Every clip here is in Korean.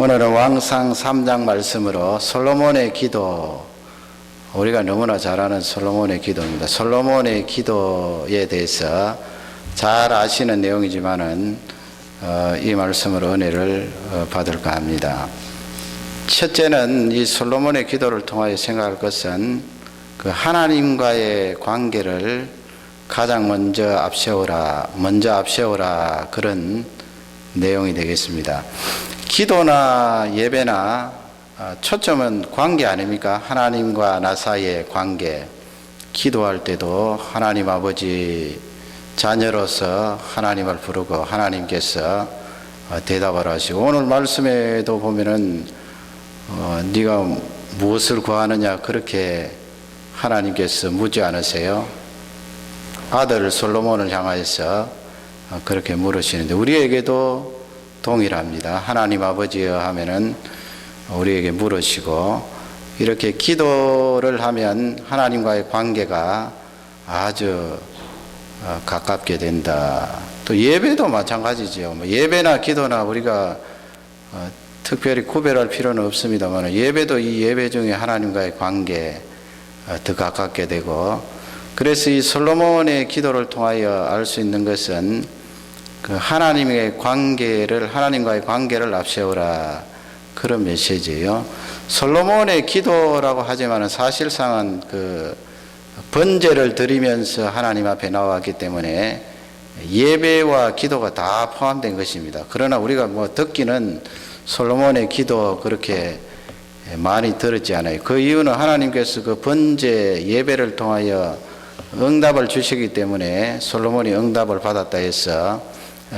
오늘은 왕상 3장 말씀으로 솔로몬의 기도, 우리가 너무나 잘 아는 솔로몬의 기도입니다. 솔로몬의 기도에 대해서 잘 아시는 내용이지만은 이 말씀으로 은혜를 받을까 합니다. 첫째는 이 솔로몬의 기도를 통하여 생각할 것은 그 하나님과의 관계를 가장 먼저 앞세우라 그런 내용이 되겠습니다. 기도나 예배나 초점은 관계 아닙니까? 하나님과 나 사이의 관계. 기도할 때도 하나님 아버지 자녀로서 하나님을 부르고 하나님께서 대답을 하시고, 오늘 말씀에도 보면은 네가 무엇을 구하느냐 그렇게 하나님께서 묻지 않으세요? 아들 솔로몬을 향하여서 그렇게 물으시는데, 우리에게도 동일합니다. 하나님 아버지여 하면은 우리에게 물으시고, 이렇게 기도를 하면 하나님과의 관계가 아주 가깝게 된다. 또 예배도 마찬가지죠. 예배나 기도나 우리가 특별히 구별할 필요는 없습니다만, 예배도 이 예배 중에 하나님과의 관계 더 가깝게 되고, 그래서 이 솔로몬의 기도를 통하여 알 수 있는 것은 그 하나님과의 관계를 앞세우라, 그런 메시지예요. 솔로몬의 기도라고 하지만 사실상은 그 번제를 드리면서 하나님 앞에 나왔기 때문에 예배와 기도가 다 포함된 것입니다. 그러나 우리가 듣기는 솔로몬의 기도 그렇게 많이 들었지 않아요. 그 이유는 하나님께서 그 번제 예배를 통하여 응답을 주시기 때문에 솔로몬이 응답을 받았다 해서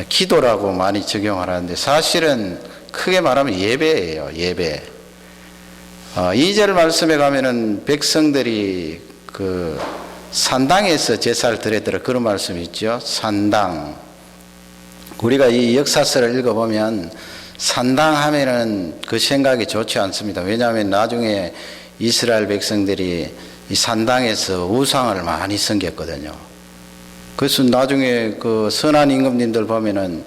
기도라고 많이 적용을 하는데, 사실은 크게 말하면 예배예요. 예배. 2절 말씀에 가면은 백성들이 그 산당에서 제사를 드렸더라, 그런 말씀이 있죠. 산당. 우리가 이 역사서를 읽어보면 산당 하면은 그 생각이 좋지 않습니다. 왜냐하면 나중에 이스라엘 백성들이 이 산당에서 우상을 많이 섬겼거든요. 그래서 나중에 그 선한 임금님들 보면은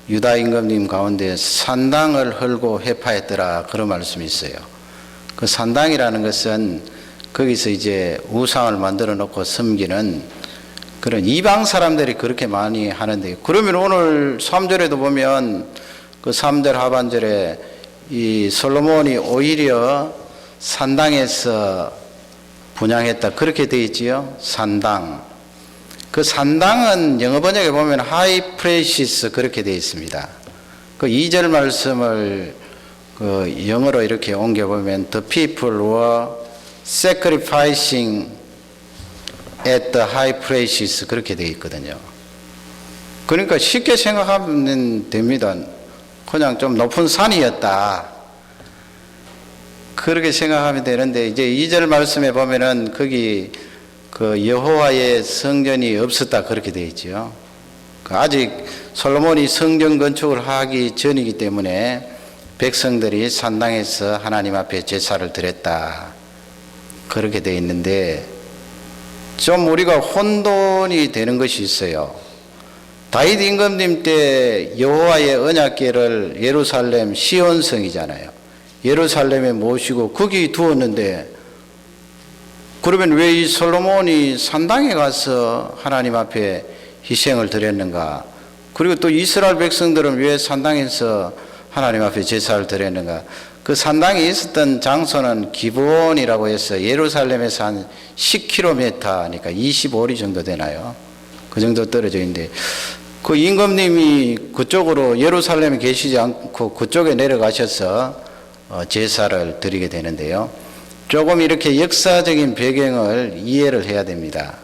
유다 임금님 가운데 산당을 헐고 회파했더라, 그런 말씀이 있어요. 그 산당이라는 것은 거기서 이제 우상을 만들어 놓고 섬기는 그런 이방 사람들이 그렇게 많이 하는데, 그러면 오늘 3절에도 보면 그 3절 하반절에 이 솔로몬이 오히려 산당에서 분향했다, 그렇게 되어 있지요. 산당. 그 산당은 영어 번역에 보면 high places 그렇게 되어 있습니다. 그 2절 말씀을 그 영어로 이렇게 옮겨보면 the people were sacrificing at the high places 그렇게 되어 있거든요. 그러니까 쉽게 생각하면 됩니다. 그냥 좀 높은 산이었다, 그렇게 생각하면 되는데, 이제 2절 말씀에 보면은 거기 그 여호와의 성전이 없었다, 그렇게 되어 있죠. 아직 솔로몬이 성전 건축을 하기 전이기 때문에 백성들이 산당에서 하나님 앞에 제사를 드렸다, 그렇게 되어 있는데, 좀 우리가 혼돈이 되는 것이 있어요. 다윗 임금님 때 여호와의 언약궤를 예루살렘 시온성이잖아요. 예루살렘에 모시고 거기 두었는데, 그러면 왜 이 솔로몬이 산당에 가서 하나님 앞에 희생을 드렸는가? 그리고 또 이스라엘 백성들은 왜 산당에서 하나님 앞에 제사를 드렸는가? 그 산당이 있었던 장소는 기브온이라고 해서 예루살렘에서 한 10km니까 25리 정도 되나요? 그 정도 떨어져 있는데, 그 임금님이 그쪽으로 예루살렘에 계시지 않고 그쪽에 내려가셔서 제사를 드리게 되는데요. 조금 이렇게 역사적인 배경을 이해를 해야 됩니다.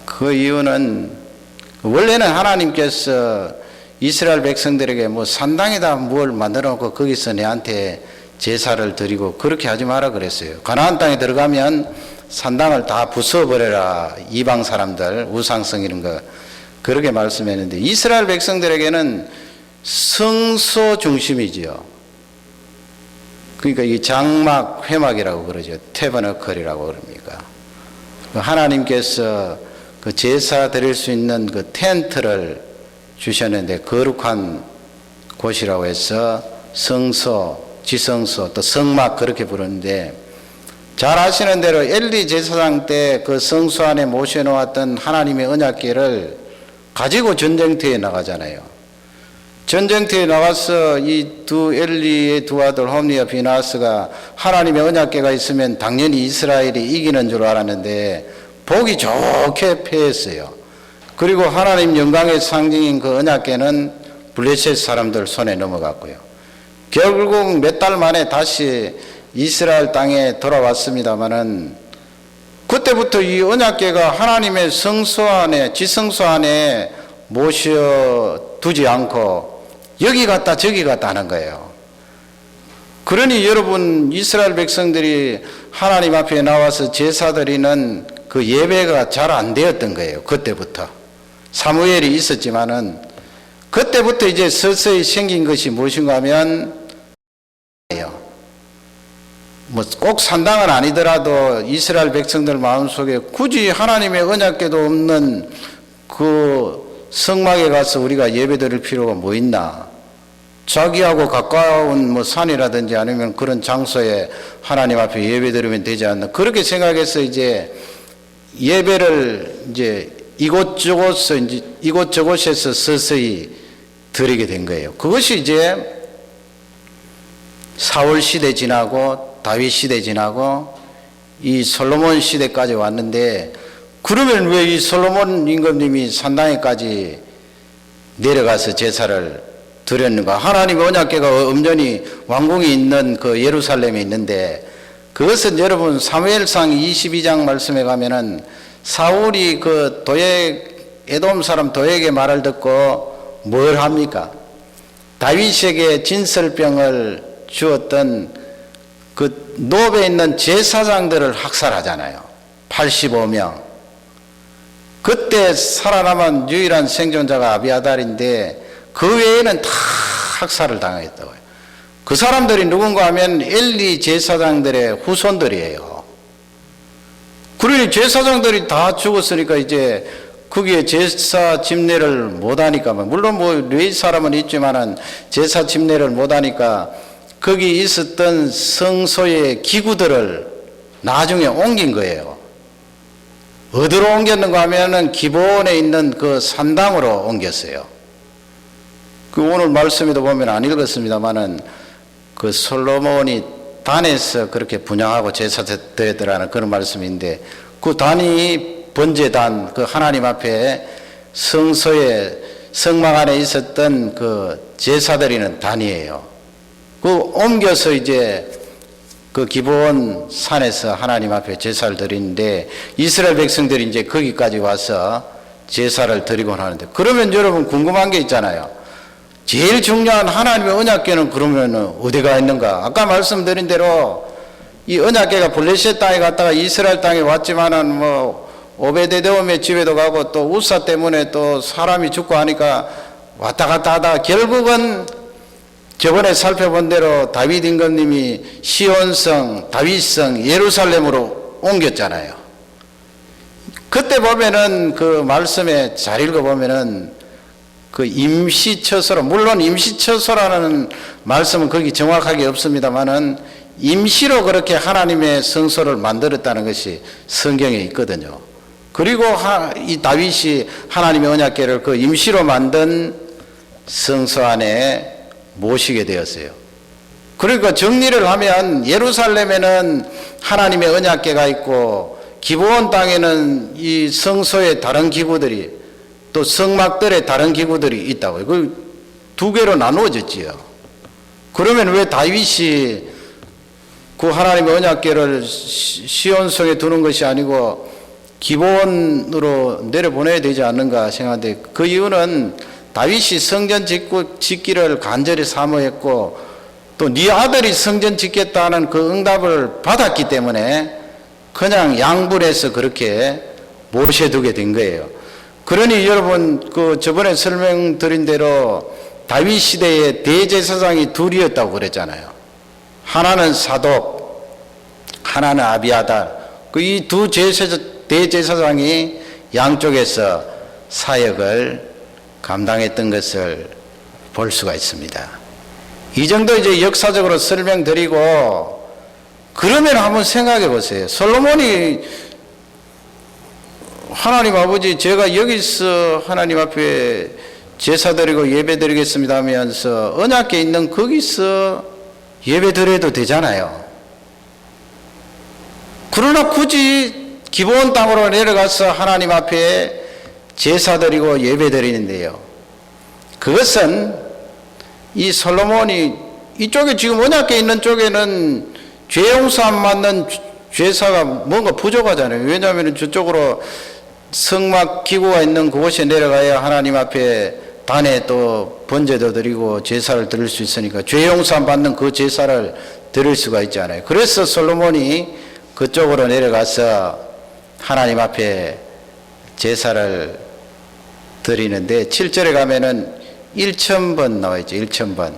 그 이유는 원래는 하나님께서 이스라엘 백성들에게 산당에다 뭘 만들어 놓고 거기서 내한테 제사를 드리고 그렇게 하지 마라 그랬어요. 가나안 땅에 들어가면 산당을 다 부숴버려라, 이방 사람들 우상성 이런 거, 그렇게 말씀했는데, 이스라엘 백성들에게는 성소 중심이지요. 그러니까 이 장막 회막이라고 그러죠. 태버너클이라고 그럽니까. 하나님께서 그 제사 드릴 수 있는 그 텐트를 주셨는데, 거룩한 곳이라고 해서 성소, 지성소, 또 성막 그렇게 부르는데, 잘 아시는 대로 엘리 제사장 때 그 성소 안에 모셔놓았던 하나님의 언약궤를 가지고 전쟁터에 나가잖아요. 전쟁터에 나가서 이 엘리의 두 아들 홈리와 비나스가 하나님의 언약궤가 있으면 당연히 이스라엘이 이기는 줄 알았는데 보기 좋게 패했어요. 그리고 하나님 영광의 상징인 그 언약궤는 블레셋 사람들 손에 넘어갔고요. 결국 몇 달 만에 다시 이스라엘 땅에 돌아왔습니다마는 그때부터 이 언약궤가 하나님의 성소 안에, 지성소 안에 모셔두지 않고 여기 갔다 저기 갔다 하는 거예요. 그러니 여러분, 이스라엘 백성들이 하나님 앞에 나와서 제사 드리는 그 예배가 잘 안 되었던 거예요. 그때부터. 사무엘이 있었지만은 그때부터 이제 서서히 생긴 것이 무엇인가 하면 뭐 꼭 산당은 아니더라도 이스라엘 백성들 마음속에 굳이 하나님의 언약궤도 없는 그 성막에 가서 우리가 예배 드릴 필요가 뭐 있나? 자기하고 가까운 뭐 산이라든지 아니면 그런 장소에 하나님 앞에 예배 드리면 되지 않나? 그렇게 생각해서 이제 예배를 이제 이곳저곳에서 서서히 드리게 된 거예요. 그것이 이제 사울 시대 지나고 다윗 시대 지나고 이 솔로몬 시대까지 왔는데, 그러면 왜 이 솔로몬 임금님이 산당에까지 내려가서 제사를 드렸는가? 하나님의 언약궤가 엄연히 왕궁이 있는 그 예루살렘에 있는데, 그것은 여러분 사무엘상 22장 말씀에 가면은 사울이 그 에돔 사람 도액의 말을 듣고 뭘 합니까? 다윗에게 진설병을 주었던 그 노베에 있는 제사장들을 학살하잖아요. 85명. 그때 살아남은 유일한 생존자가 아비아달인데 그 외에는 다 학살을 당했다고요. 그 사람들이 누군가 하면 엘리 제사장들의 후손들이에요. 그러니 제사장들이 다 죽었으니까 이제 거기에 제사 집례를 못하니까, 물론 뭐 레위 사람은 있지만은 제사 집례를 못하니까 거기 있었던 성소의 기구들을 나중에 옮긴 거예요. 어디로 옮겼는가 하면은 기본에 있는 그 산당으로 옮겼어요. 그 오늘 말씀에도 보면 안 읽었습니다만은 그 솔로몬이 단에서 그렇게 분향하고 제사 드렸더라는 그런 말씀인데, 그 단이 번제단, 그 하나님 앞에 성소에 성막 안에 있었던 그 제사 드리는 단이에요. 그 옮겨서 이제 그 기본 산에서 하나님 앞에 제사를 드리는데, 이스라엘 백성들이 이제 거기까지 와서 제사를 드리곤 하는데, 그러면 여러분 궁금한 게 있잖아요. 제일 중요한 하나님의 언약궤는 그러면 어디가 있는가? 아까 말씀드린 대로 이 언약궤가 블레셋 땅에 갔다가 이스라엘 땅에 왔지만은 뭐 오베데돔의 집에도 가고 또 우사 때문에 또 사람이 죽고 하니까 왔다 갔다 하다가 결국은 저번에 살펴본 대로 다윗 임금님이 시온성, 다윗성, 예루살렘으로 옮겼잖아요. 그때 보면은 그 말씀에 잘 읽어보면은 그 임시처소로, 물론 임시처소라는 말씀은 거기 정확하게 없습니다만은 임시로 그렇게 하나님의 성소를 만들었다는 것이 성경에 있거든요. 그리고 이 다윗이 하나님의 언약궤를 그 임시로 만든 성소 안에 모시게 되었어요. 그러니까 정리를 하면 예루살렘에는 하나님의 언약궤가 있고 기브온 땅에는 이 성소의 다른 기구들이, 또 성막들의 다른 기구들이 있다고요. 그 두 개로 나누어졌지요. 그러면 왜 다윗이 그 하나님의 언약궤를 시온성에 두는 것이 아니고 기브온으로 내려보내야 되지 않는가 생각하는데, 그 이유는 다윗이 성전 짓기를 간절히 사모했고 또 네 아들이 성전 짓겠다는 그 응답을 받았기 때문에 그냥 양분해서 그렇게 모셔두게 된 거예요. 그러니 여러분 그 저번에 설명드린 대로 다윗 시대에 대제사장이 둘이었다고 그랬잖아요. 하나는 사독, 하나는 아비아달. 그 이 두 대제사장이 양쪽에서 사역을 감당했던 것을 볼 수가 있습니다. 이 정도 이제 역사적으로 설명드리고, 그러면 한번 생각해 보세요. 솔로몬이 하나님 아버지, 제가 여기서 하나님 앞에 제사 드리고 예배 드리겠습니다 하면서 언약궤 있는 거기서 예배 드려도 되잖아요. 그러나 굳이 기본 땅으로 내려가서 하나님 앞에 제사 드리고 예배 드리는데요. 그것은 이 솔로몬이 이쪽에 지금 언약궤 있는 쪽에는 죄 용서 안 받는 제사가 뭔가 부족하잖아요. 왜냐하면 저쪽으로 성막 기구가 있는 그곳에 내려가야 하나님 앞에 단에 또 번제도 드리고 제사를 드릴 수 있으니까 죄 용서 안 받는 그 제사를 드릴 수가 있잖아요. 그래서 솔로몬이 그쪽으로 내려가서 하나님 앞에 제사를 드리는데 7절에 가면은 1000번 나와 있죠. 1000번.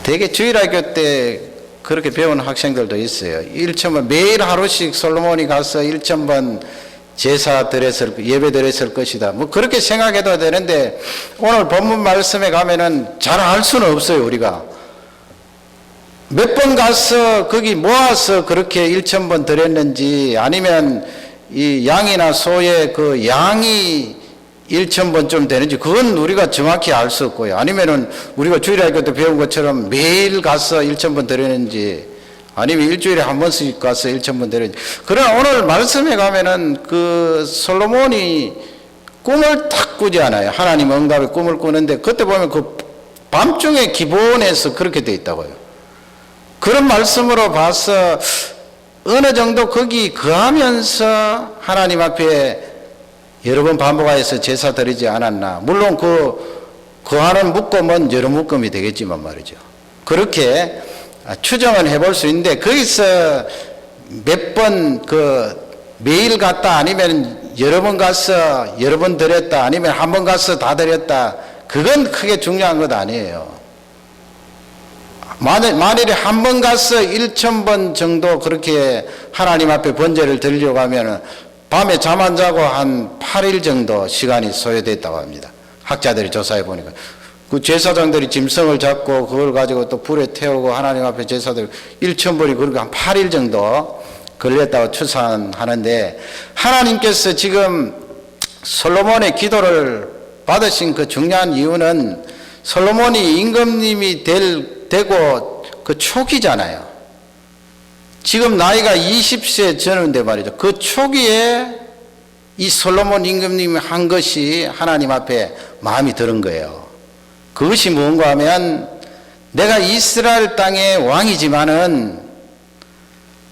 되게 주일학교 때 그렇게 배운 학생들도 있어요. 1000번, 매일 하루씩 솔로몬이 가서 1000번 제사 드렸을, 예배 드렸을 것이다. 뭐 그렇게 생각해도 되는데, 오늘 본문 말씀에 가면은 잘 알 수는 없어요, 우리가. 몇 번 가서 거기 모아서 그렇게 1000번 드렸는지, 아니면 이 양이나 소의 그 양이 1000번쯤 되는지, 그건 우리가 정확히 알 수 없고요. 아니면은 우리가 주일학교 때 배운 것처럼 매일 가서 1000번 드렸는지, 아니면 일주일에 한 번씩 가서 1000번 드렸는지. 그러나 오늘 말씀에 가면은 그 솔로몬이 꿈을 딱 꾸지 않아요. 하나님 응답의 꿈을 꾸는데, 그때 보면 그 밤중에 기본에서 그렇게 돼 있다고요. 그런 말씀으로 봐서 어느 정도 거기 거하면서 하나님 앞에 여러 번 반복하여서 제사 드리지 않았나. 물론 거하는 묶음은 여러 묶음이 되겠지만 말이죠. 그렇게 추정은 해볼 수 있는데, 거기서 몇 번 매일 갔다, 아니면 여러 번 가서 여러 번 드렸다, 아니면 한 번 가서 다 드렸다, 그건 크게 중요한 것 아니에요. 만일에 한 번 가서 1000번 정도 그렇게 하나님 앞에 번제를 드리려고 하면 밤에 잠 안 자고 한 8일 정도 시간이 소요됐다고 합니다. 학자들이 조사해 보니까. 그 제사장들이 짐승을 잡고 그걸 가지고 또 불에 태우고 하나님 앞에 제사들 1000번이 그렇게 한 8일 정도 걸렸다고 추산하는데, 하나님께서 지금 솔로몬의 기도를 받으신 그 중요한 이유는 솔로몬이 임금님이 되고 그 초기잖아요. 지금 나이가 20세 전후인데 말이죠. 그 초기에 이 솔로몬 임금님이 한 것이 하나님 앞에 마음이 드는 거예요. 그것이 뭔가 하면, 내가 이스라엘 땅의 왕이지만은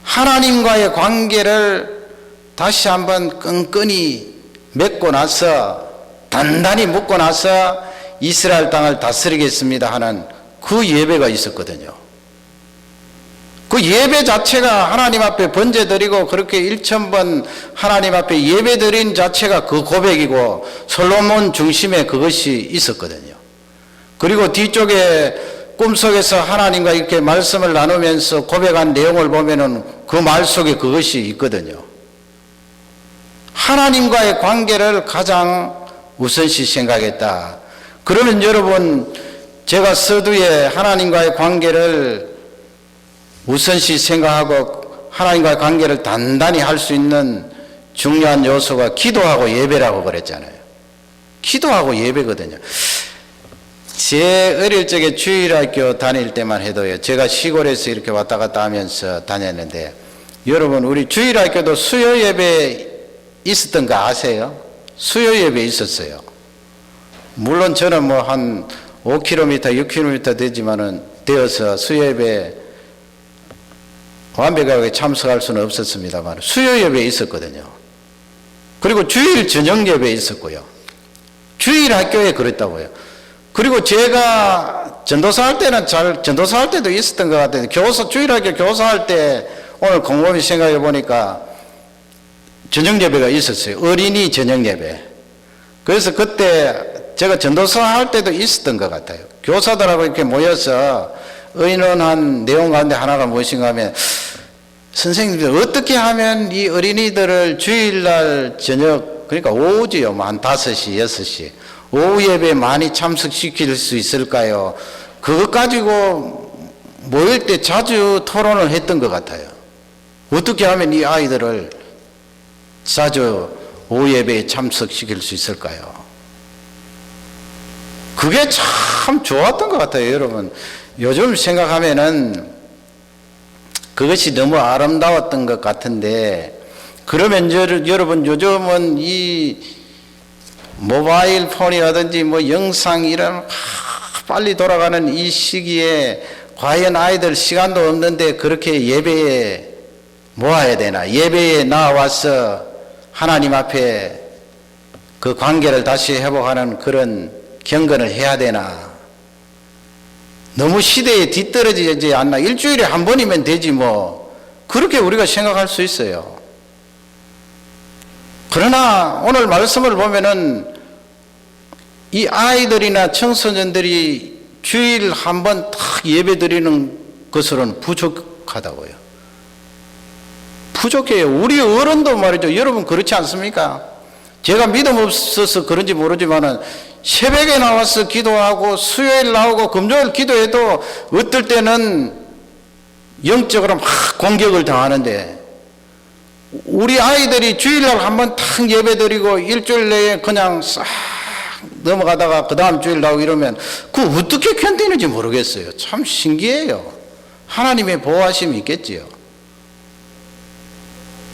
하나님과의 관계를 다시 한번 끈끈이 맺고 나서, 단단히 묶고 나서 이스라엘 땅을 다스리겠습니다 하는 그 예배가 있었거든요. 그 예배 자체가 하나님 앞에 번제 드리고 그렇게 1000번 하나님 앞에 예배 드린 자체가 그 고백이고, 솔로몬 중심에 그것이 있었거든요. 그리고 뒤쪽에 꿈속에서 하나님과 이렇게 말씀을 나누면서 고백한 내용을 보면은 그 말 속에 그것이 있거든요. 하나님과의 관계를 가장 우선시 생각했다. 그러면 여러분, 제가 서두에 하나님과의 관계를 우선시 생각하고 하나님과의 관계를 단단히 할 수 있는 중요한 요소가 기도하고 예배라고 그랬잖아요. 기도하고 예배거든요. 제 어릴 적에 주일학교 다닐 때만 해도요, 제가 시골에서 이렇게 왔다 갔다 하면서 다녔는데, 여러분, 우리 주일학교도 수요 예배 있었던 거 아세요? 수요 예배 있었어요. 물론 저는 뭐 한 5km, 6km 되지만은 되어서 수요 예배 완벽하게 참석할 수는 없었습니다만 수요 예배 있었거든요. 그리고 주일 저녁 예배 있었고요. 주일 학교에 그랬다고요. 그리고 제가 전도사 할 때는 전도사 할 때도 있었던 것 같아요. 주일학교 교사할 때 오늘 곰곰이 생각해 보니까 저녁 예배가 있었어요. 어린이 저녁 예배. 그래서 그때 제가 전도사 할 때도 있었던 것 같아요. 교사들하고 이렇게 모여서 의논한 내용 가운데 하나가 무엇인가 하면, 선생님들 어떻게 하면 이 어린이들을 주일날 저녁, 그러니까 오후지요, 한 5시, 6시, 오후 예배에 많이 참석시킬 수 있을까요? 그것 가지고 모일 때 자주 토론을 했던 것 같아요. 어떻게 하면 이 아이들을 자주 오후 예배에 참석시킬 수 있을까요? 그게 참 좋았던 것 같아요, 여러분. 요즘 생각하면은 그것이 너무 아름다웠던 것 같은데, 그러면 여러분 요즘은 이 모바일 폰이라든지 뭐 영상 이런 빨리 돌아가는 이 시기에 과연 아이들 시간도 없는데 그렇게 예배에 모아야 되나? 예배에 나와서 하나님 앞에 그 관계를 다시 회복하는 그런 경건을 해야 되나? 너무 시대에 뒤떨어지지 않나? 일주일에 한 번이면 되지 뭐. 그렇게 우리가 생각할 수 있어요. 그러나 오늘 말씀을 보면은 이 아이들이나 청소년들이 주일 한 번 딱 예배 드리는 것으로는 부족하다고요. 부족해요. 우리 어른도 말이죠. 여러분 그렇지 않습니까? 제가 믿음 없어서 그런지 모르지만은 새벽에 나와서 기도하고 수요일 나오고 금요일 기도해도 어떨 때는 영적으로 막 공격을 당하는데, 우리 아이들이 주일날 한번 탁 예배드리고 일주일 내에 그냥 싹 넘어가다가 그 다음 주일 나오고 이러면 그거 어떻게 견디는지 모르겠어요. 참 신기해요. 하나님의 보호하심이 있겠지요.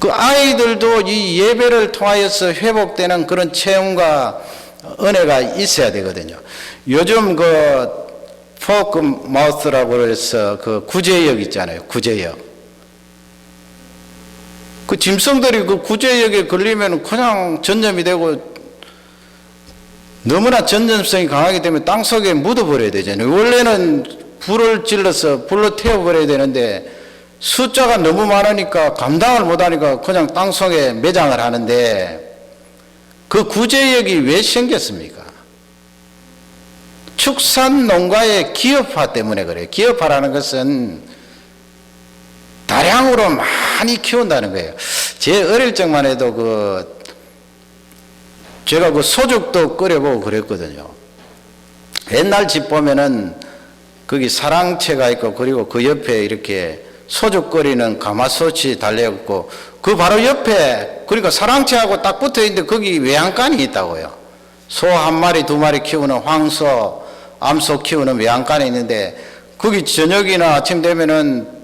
그 아이들도 이 예배를 통하여서 회복되는 그런 체험과 은혜가 있어야 되거든요. 요즘 그 포크 마우스라고 해서 그 구제역 있잖아요. 구제역. 그 짐승들이 그 구제역에 걸리면 그냥 전염이 되고 너무나 전염성이 강하기 때문에 땅속에 묻어버려야 되잖아요. 원래는 불을 질러서 불로 태워버려야 되는데 숫자가 너무 많으니까 감당을 못하니까 그냥 땅속에 매장을 하는데, 그 구제역이 왜 생겼습니까? 축산 농가의 기업화 때문에 그래요. 기업화라는 것은 다량으로 많이 키운다는 거예요. 제 어릴 적만 해도 제가 그 소죽도 끓여보고 그랬거든요. 옛날 집 보면은 거기 사랑채가 있고 그리고 그 옆에 이렇게 소죽 끓이는 가마솥이 달려있고 그 바로 옆에 그러니까 사랑채하고 딱 붙어 있는데 거기 외양간이 있다고요. 소 한 마리 두 마리 키우는 황소, 암소 키우는 외양간이 있는데 거기 저녁이나 아침 되면은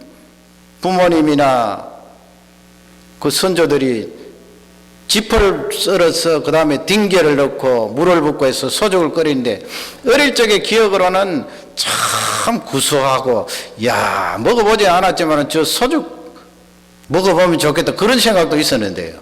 부모님이나 그 선조들이 지퍼를 썰어서 그 다음에 딩게를 넣고 물을 붓고 해서 소죽을 끓이는데, 어릴 적의 기억으로는 참 구수하고 야 먹어보지 않았지만 저 소죽 먹어보면 좋겠다 그런 생각도 있었는데요.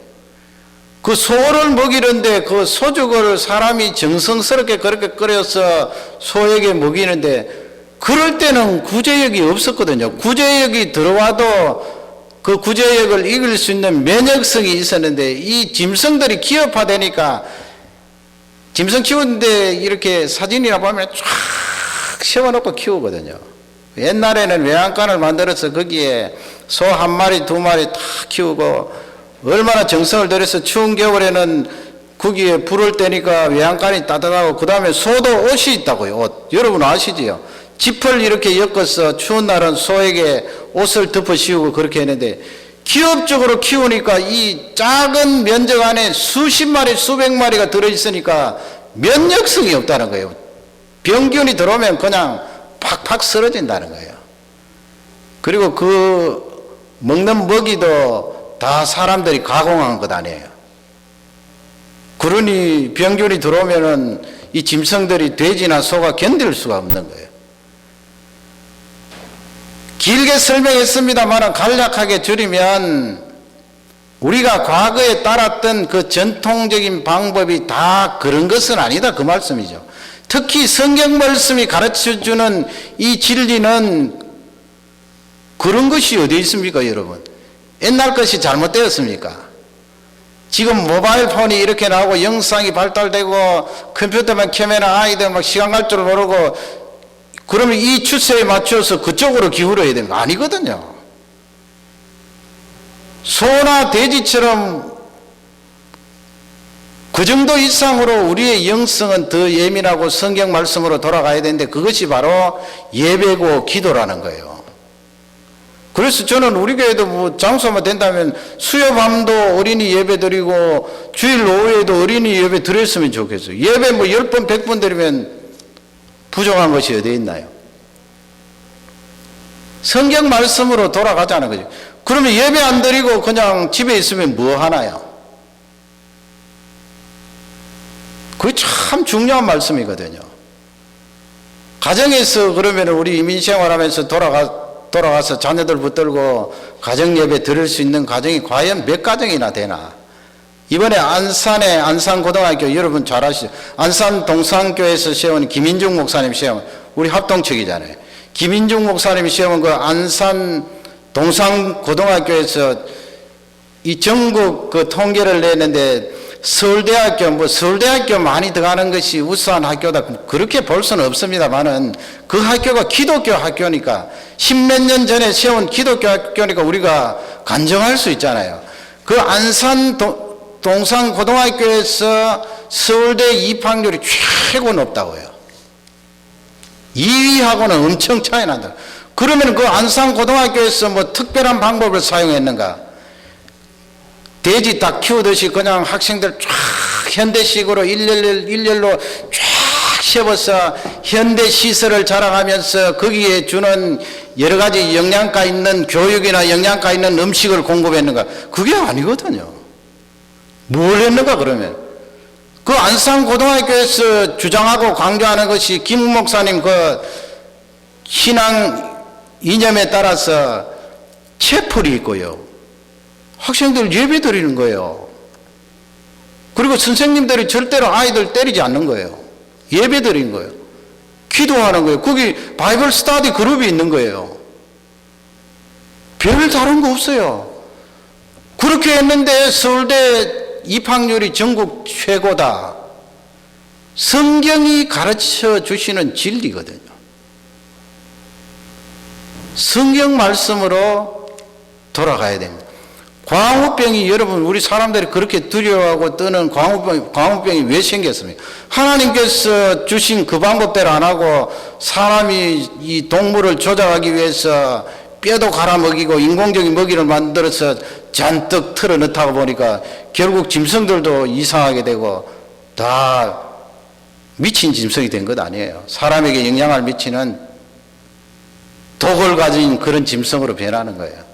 그 소를 먹이는데 그 소죽을 사람이 정성스럽게 그렇게 끓여서 소에게 먹이는데, 그럴 때는 구제역이 없었거든요. 구제역이 들어와도 그 구제역을 이길 수 있는 면역성이 있었는데, 이 짐승들이 기업화되니까 짐승 키우는데 이렇게 사진이나 보면 쫙 세워놓고 키우거든요. 옛날에는 외양간을 만들어서 거기에 소 한 마리 두 마리 다 키우고 얼마나 정성을 들여서 추운 겨울에는 거기에 불을 떼니까 외양간이 따뜻하고 그 다음에 소도 옷이 있다고요. 옷. 여러분 아시지요? 짚을 이렇게 엮어서 추운 날은 소에게 옷을 덮어 씌우고 그렇게 했는데, 기업적으로 키우니까 이 작은 면적 안에 수십 마리 수백 마리가 들어있으니까 면역성이 없다는 거예요. 병균이 들어오면 그냥 팍팍 쓰러진다는 거예요. 그리고 그 먹는 먹이도 다 사람들이 가공한 것 아니에요. 그러니 병균이 들어오면은 이 짐승들이 돼지나 소가 견딜 수가 없는 거예요. 길게 설명했습니다만 간략하게 줄이면, 우리가 과거에 따랐던 그 전통적인 방법이 다 그런 것은 아니다 그 말씀이죠. 특히 성경 말씀이 가르쳐주는 이 진리는 그런 것이 어디 있습니까 여러분? 옛날 것이 잘못되었습니까? 지금 모바일 폰이 이렇게 나오고 영상이 발달되고 컴퓨터만 켜면 아이들 막 시간 갈 줄 모르고, 그러면 이 추세에 맞춰서 그쪽으로 기울어야 되는 거 아니거든요. 소나 돼지처럼 그 정도 이상으로 우리의 영성은 더 예민하고 성경 말씀으로 돌아가야 되는데 그것이 바로 예배고 기도라는 거예요. 그래서 저는 우리 교회도 뭐 장소만 된다면 수요밤도 어린이 예배 드리고 주일 오후에도 어린이 예배 드렸으면 좋겠어요. 예배 뭐 10번 100번 드리면 부족한 것이 어디 있나요? 성경 말씀으로 돌아가자는 거죠. 그러면 예배 안 드리고 그냥 집에 있으면 뭐 하나요? 그게 참 중요한 말씀이거든요. 가정에서 그러면 우리 이민생활하면서 돌아가서 자녀들 붙들고 가정예배 드릴 수 있는 가정이 과연 몇 가정이나 되나? 이번에 안산의 안산고등학교 여러분 잘 아시죠? 안산 동산교에서 세운 김인중 목사님 시험, 우리 합동측이잖아요. 김인중 목사님 시험은 그 안산 동산고등학교에서 이 전국 그 통계를 내는데 서울대학교 많이 들어가는 것이 우수한 학교다 그렇게 볼 수는 없습니다만은 그 학교가 기독교 학교니까 10몇 년 전에 세운 기독교 학교니까 우리가 간증할 수 있잖아요. 그 안산 동산고등학교에서 서울대 입학률이 최고 높다고요. 2위하고는 엄청 차이 난다. 그러면 그 안산고등학교에서 뭐 특별한 방법을 사용했는가? 돼지 닭 키우듯이 그냥 학생들 쫙 현대식으로 일렬로 쫙 세워서 현대 시설을 자랑하면서 거기에 주는 여러 가지 영양가 있는 교육이나 영양가 있는 음식을 공급했는가? 그게 아니거든요. 뭘 했는가 그러면? 그 안산고등학교에서 주장하고 강조하는 것이 김 목사님 그 신앙 이념에 따라서 채플이 있고요. 학생들 예배 드리는 거예요. 그리고 선생님들이 절대로 아이들 때리지 않는 거예요. 예배 드리는 거예요. 기도하는 거예요. 거기 바이블 스터디 그룹이 있는 거예요. 별 다른 거 없어요. 그렇게 했는데 서울대 입학률이 전국 최고다. 성경이 가르쳐 주시는 진리거든요. 성경 말씀으로 돌아가야 됩니다. 광우병이 여러분 우리 사람들이 그렇게 두려워하고 떠는 광우병이 왜 생겼습니까? 하나님께서 주신 그 방법대로 안 하고 사람이 이 동물을 조작하기 위해서 뼈도 갈아먹이고 인공적인 먹이를 만들어서 잔뜩 틀어 넣다가 보니까 결국 짐승들도 이상하게 되고 다 미친 짐승이 된 것 아니에요. 사람에게 영향을 미치는 독을 가진 그런 짐승으로 변하는 거예요.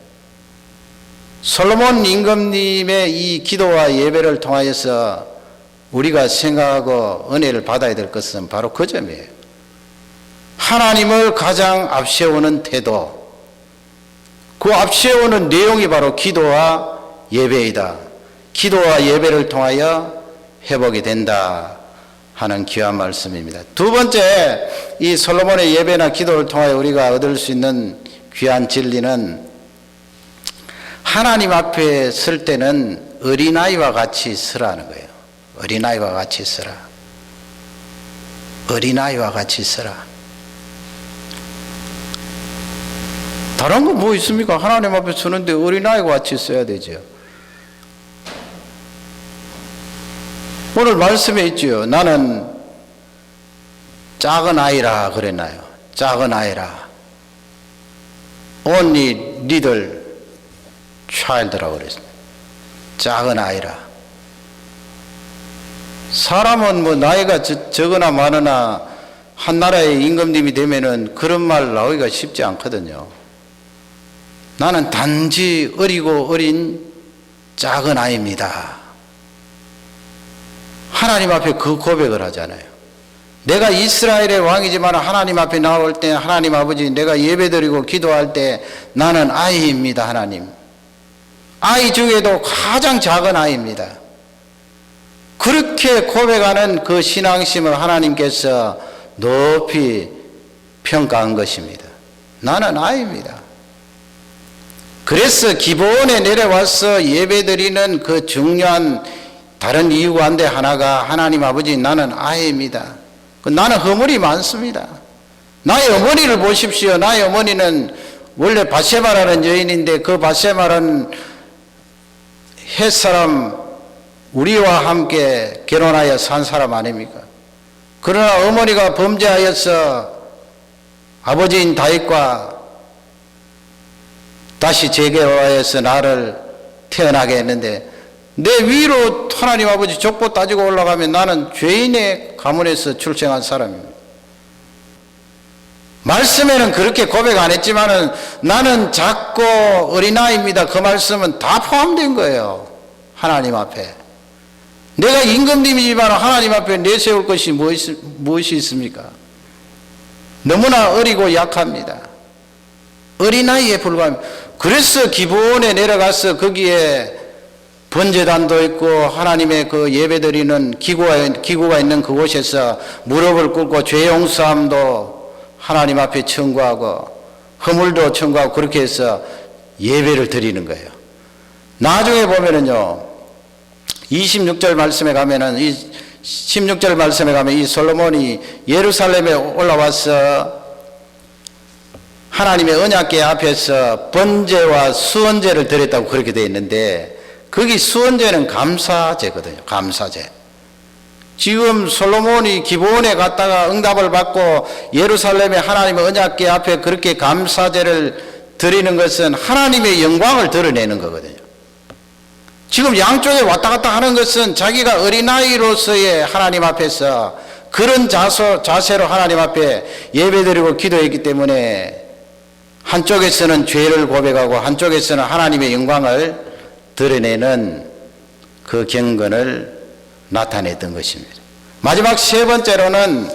솔로몬 임금님의 이 기도와 예배를 통하여서 우리가 생각하고 은혜를 받아야 될 것은 바로 그 점이에요. 하나님을 가장 앞세우는 태도, 그 앞세우는 내용이 바로 기도와 예배이다. 기도와 예배를 통하여 회복이 된다 하는 귀한 말씀입니다. 두 번째, 이 솔로몬의 예배나 기도를 통하여 우리가 얻을 수 있는 귀한 진리는 하나님 앞에 설 때는 어린아이와 같이 서라는 거예요. 어린아이와 같이 서라. 어린아이와 같이 서라. 다른 거 뭐 있습니까? 하나님 앞에 서는데 어린아이와 같이 써야 되죠. 오늘 말씀에 있죠. 나는 작은 아이라 그랬나요? 작은 아이라. Only little child라고 그랬습니다. 작은 아이라. 사람은 뭐 나이가 적으나 많으나 한 나라의 임금님이 되면은 그런 말 나오기가 쉽지 않거든요. 나는 단지 어리고 어린 작은 아이입니다. 하나님 앞에 그 고백을 하잖아요. 내가 이스라엘의 왕이지만 하나님 앞에 나올 때 하나님 아버지 내가 예배드리고 기도할 때 나는 아이입니다. 하나님. 아이 중에도 가장 작은 아이입니다. 그렇게 고백하는 그 신앙심을 하나님께서 높이 평가한 것입니다. 나는 아이입니다. 그래서 기본에 내려와서 예배드리는 그 중요한 다른 이유가 한데 하나가 하나님 아버지 나는 아이입니다. 나는 허물이 많습니다. 나의 어머니를 보십시오. 나의 어머니는 원래 바세바라는 여인인데 그 바세바는 햇사람 우리와 함께 결혼하여 산 사람 아닙니까? 그러나 어머니가 범죄하여서 아버지인 다윗과 다시 재결하여서 나를 태어나게 했는데 내 위로 하나님 아버지 족보 따지고 올라가면 나는 죄인의 가문에서 출생한 사람입니다. 말씀에는 그렇게 고백 안 했지만은 나는 작고 어린아이입니다. 그 말씀은 다 포함된 거예요. 하나님 앞에. 내가 임금님이지만 하나님 앞에 내세울 것이 무엇이 있습니까? 너무나 어리고 약합니다. 어린아이에 불과합니다. 그래서 기브온에 내려가서 거기에 번제단도 있고 하나님의 그 예배드리는 기구가 있는 그곳에서 무릎을 꿇고 죄 용서함도 하나님 앞에 청구하고 허물도 청구하고 그렇게 해서 예배를 드리는 거예요. 나중에 보면은요, 26절 말씀에 가면은 16절 말씀에 가면 이 솔로몬이 예루살렘에 올라와서 하나님의 언약궤 앞에서 번제와 수언제를 드렸다고 그렇게 되어 있는데 거기 수언제는 감사제거든요. 감사제. 지금 솔로몬이 기브온에 갔다가 응답을 받고 예루살렘의 하나님의 언약궤 앞에 그렇게 감사제를 드리는 것은 하나님의 영광을 드러내는 거거든요. 지금 양쪽에 왔다 갔다 하는 것은 자기가 어린아이로서의 하나님 앞에서 그런 자세로 하나님 앞에 예배드리고 기도했기 때문에 한쪽에서는 죄를 고백하고 한쪽에서는 하나님의 영광을 드러내는 그 경건을 나타냈던 것입니다. 마지막 세 번째로는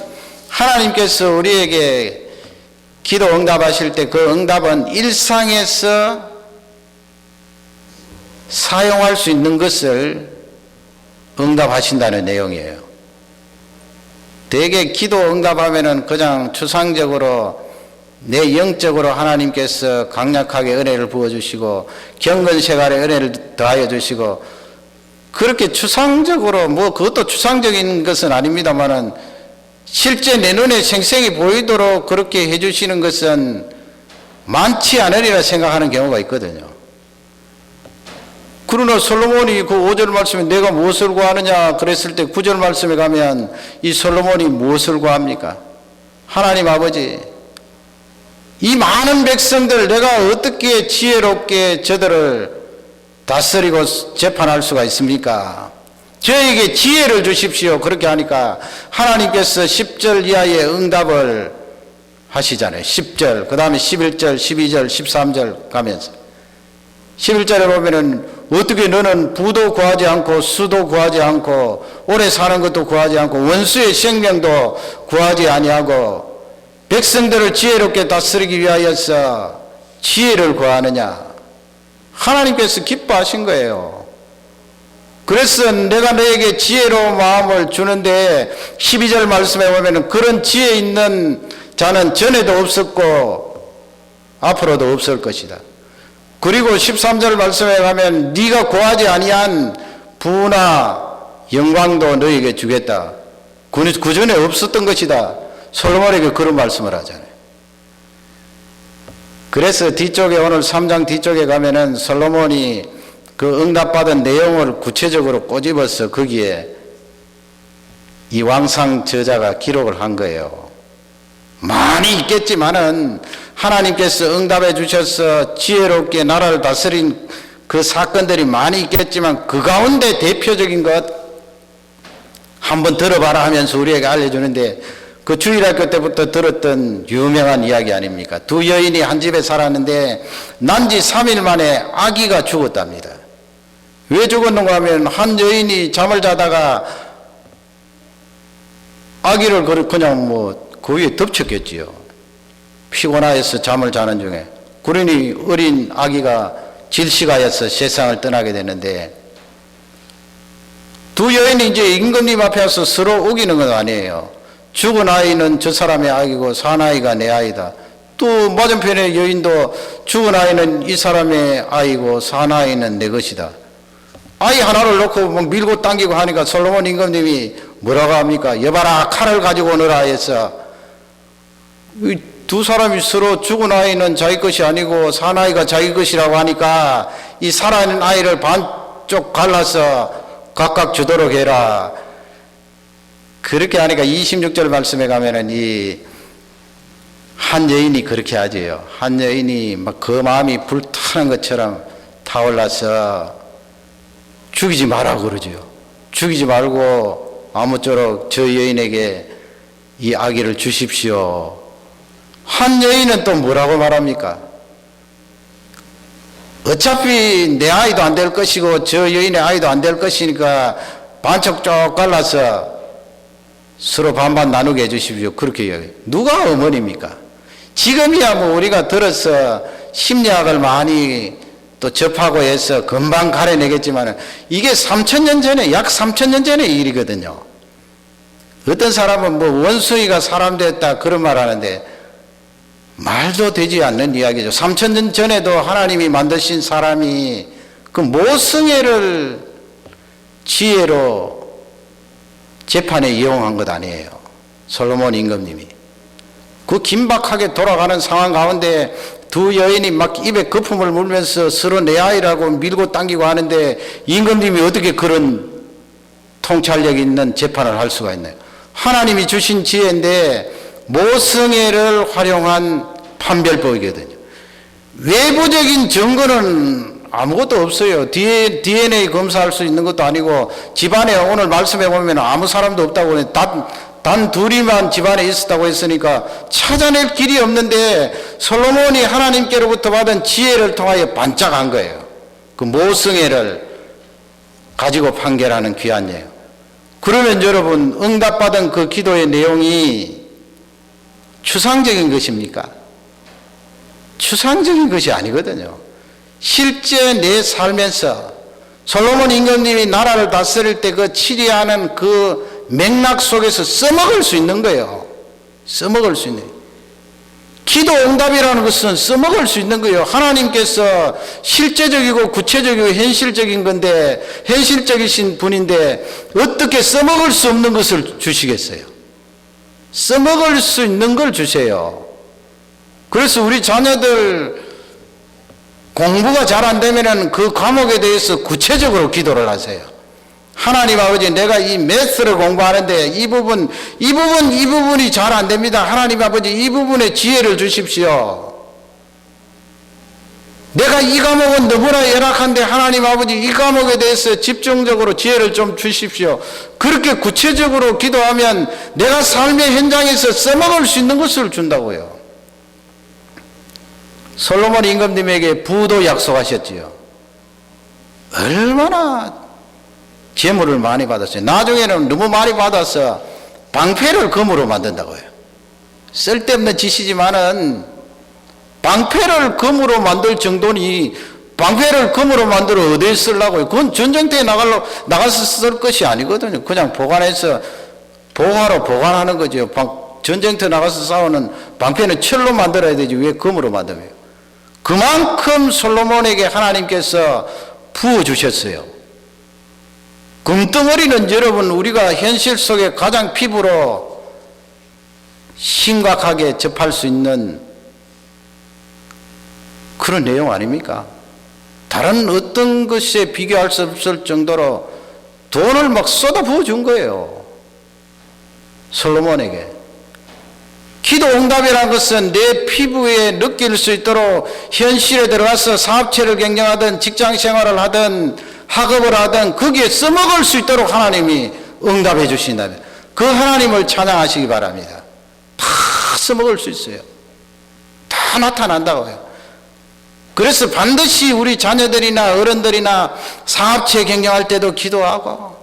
하나님께서 우리에게 기도 응답하실 때 그 응답은 일상에서 사용할 수 있는 것을 응답하신다는 내용이에요. 대개 기도 응답하면은 그냥 추상적으로 내 영적으로 하나님께서 강력하게 은혜를 부어주시고 경건 생활에 은혜를 더하여 주시고 그렇게 추상적으로 그것도 추상적인 것은 아닙니다만은 실제 내 눈에 생생히 보이도록 그렇게 해주시는 것은 많지 않으리라 생각하는 경우가 있거든요. 그러나 솔로몬이 그 5절 말씀에 내가 무엇을 구하느냐 그랬을 때 9절 말씀에 가면 이 솔로몬이 무엇을 구합니까? 하나님 아버지, 이 많은 백성들 내가 어떻게 지혜롭게 저들을 다스리고 재판할 수가 있습니까? 저에게 지혜를 주십시오. 그렇게 하니까 하나님께서 10절 이하의 응답을 하시잖아요. 10절, 그 다음에 11절, 12절, 13절 가면서 11절에 보면은 어떻게 너는 부도 구하지 않고 수도 구하지 않고 오래 사는 것도 구하지 않고 원수의 생명도 구하지 아니하고 백성들을 지혜롭게 다스리기 위하여서 지혜를 구하느냐. 하나님께서 기뻐하신 거예요. 그래서 내가 너에게 지혜로운 마음을 주는데 12절 말씀에 보면 그런 지혜 있는 자는 전에도 없었고 앞으로도 없을 것이다. 그리고 13절 말씀에 가면 네가 구하지 아니한 부나 영광도 너에게 주겠다. 그 전에 없었던 것이다. 솔로몬에게 그런 말씀을 하잖아요. 그래서 뒤쪽에 오늘 3장 뒤쪽에 가면은 솔로몬이 그 응답받은 내용을 구체적으로 꼬집어서 거기에 이 왕상 저자가 기록을 한 거예요. 많이 있겠지만은 하나님께서 응답해 주셔서 지혜롭게 나라를 다스린 그 사건들이 많이 있겠지만 그 가운데 대표적인 것 한번 들어봐라 하면서 우리에게 알려주는데 그 주일학교 때부터 들었던 유명한 이야기 아닙니까? 두 여인이 한 집에 살았는데 난지 3일 만에 아기가 죽었답니다. 왜 죽었는가 하면 한 여인이 잠을 자다가 아기를 그냥 그 위에 덮쳤겠지요. 피곤하여서 잠을 자는 중에. 그러니 어린 아기가 질식하여서 세상을 떠나게 되는데 두 여인이 이제 임금님 앞에 와서 서로 우기는 건 아니에요. 죽은 아이는 저 사람의 아이고 산 아이가 내 아이다. 또 맞은편의 여인도 죽은 아이는 이 사람의 아이고 산 아이는 내 것이다. 아이 하나를 놓고 밀고 당기고 하니까 솔로몬 임금님이 뭐라고 합니까? 여봐라 칼을 가지고 오너라 해서 두 사람이 서로 죽은 아이는 자기 것이 아니고 산 아이가 자기 것이라고 하니까 이 살아있는 아이를 반쪽 갈라서 각각 주도록 해라. 그렇게 하니까 26절 말씀에 가면은 이 한 여인이 그렇게 하지요. 한 여인이 막 그 마음이 불타는 것처럼 타올라서 죽이지 말라고 그러지요. 죽이지 말고 아무쪼록 저 여인에게 이 아기를 주십시오. 한 여인은 또 뭐라고 말합니까? 어차피 내 아이도 안 될 것이고 저 여인의 아이도 안 될 것이니까 반쪽 쪽 갈라서 서로 반반 나누게 해주십시오. 그렇게 해요. 누가 어머니입니까? 지금이야 뭐 우리가 들어서 심리학을 많이 또 접하고 해서 금방 가려내겠지만 이게 3,000년 전에, 약 3,000년 전의 일이거든요. 어떤 사람은 뭐 원숭이가 사람 됐다 그런 말 하는데 말도 되지 않는 이야기죠. 3,000년 전에도 하나님이 만드신 사람이 그 모성애를 지혜로 재판에 이용한 것 아니에요. 솔로몬 임금님이. 그 긴박하게 돌아가는 상황 가운데 두 여인이 막 입에 거품을 물면서 서로 내 아이라고 밀고 당기고 하는데 임금님이 어떻게 그런 통찰력 있는 재판을 할 수가 있나요? 하나님이 주신 지혜인데 모성애를 활용한 판별법이거든요. 외부적인 증거는 아무것도 없어요. DNA 검사할 수 있는 것도 아니고 집안에 오늘 말씀해 보면 아무 사람도 없다고 해요. 단 둘이만 집안에 있었다고 했으니까 찾아낼 길이 없는데 솔로몬이 하나님께로부터 받은 지혜를 통하여 반짝한 거예요. 그 모성애를 가지고 판결하는 귀한 예요. 그러면 여러분 응답받은 그 기도의 내용이 추상적인 것입니까? 추상적인 것이 아니거든요. 실제 내 살면서 솔로몬 임금님이 나라를 다스릴 때 그 치리하는 그 맥락 속에서 써먹을 수 있는 거예요. 써먹을 수 있는. 기도 응답이라는 것은 써먹을 수 있는 거예요. 하나님께서 실제적이고 구체적이고 현실적인 건데, 현실적이신 분인데 어떻게 써먹을 수 없는 것을 주시겠어요? 써먹을 수 있는 걸 주세요. 그래서 우리 자녀들 공부가 잘 안 되면은 그 과목에 대해서 구체적으로 기도를 하세요. 하나님 아버지, 내가 이 매스를 공부하는데 이 부분이 잘 안 됩니다. 하나님 아버지, 이 부분에 지혜를 주십시오. 내가 이 과목은 너무나 열악한데 하나님 아버지, 이 과목에 대해서 집중적으로 지혜를 좀 주십시오. 그렇게 구체적으로 기도하면 내가 삶의 현장에서 써먹을 수 있는 것을 준다고요. 솔로몬 임금님에게 부도 약속하셨지요. 얼마나 재물을 많이 받았어요. 나중에는 너무 많이 받아서 방패를 금으로 만든다고요. 쓸데없는 짓이지만은 방패를 금으로 만들 정도니 방패를 금으로 만들어 어디에 쓰려고요? 그건 전쟁터에 나가서 쓸 것이 아니거든요. 그냥 보관해서 보화로 보관하는 거죠. 전쟁터에 나가서 싸우는 방패는 철로 만들어야 되지 왜 금으로 만들어요? 그만큼 솔로몬에게 하나님께서 부어주셨어요. 금덩어리는 여러분 우리가 현실 속에 가장 피부로 심각하게 접할 수 있는 그런 내용 아닙니까? 다른 어떤 것에 비교할 수 없을 정도로 돈을 막 쏟아 부어준 거예요. 솔로몬에게. 기도 응답이라는 것은 내 피부에 느낄 수 있도록 현실에 들어가서 사업체를 경영하든 직장 생활을 하든 학업을 하든 거기에 써먹을 수 있도록 하나님이 응답해 주신다면 그 하나님을 찬양하시기 바랍니다. 다 써먹을 수 있어요. 다 나타난다고요. 그래서 반드시 우리 자녀들이나 어른들이나 사업체 경영할 때도 기도하고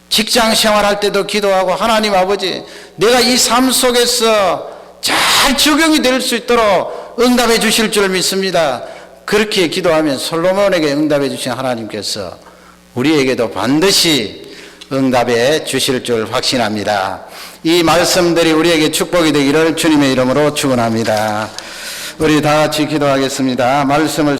직장 생활할 때도 기도하고 하나님 아버지, 내가 이 삶 속에서 잘 적용이 될 수 있도록 응답해 주실 줄 믿습니다. 그렇게 기도하면 솔로몬에게 응답해 주신 하나님께서 우리에게도 반드시 응답해 주실 줄 확신합니다. 이 말씀들이 우리에게 축복이 되기를 주님의 이름으로 축원합니다. 우리 다 같이 기도하겠습니다. 말씀을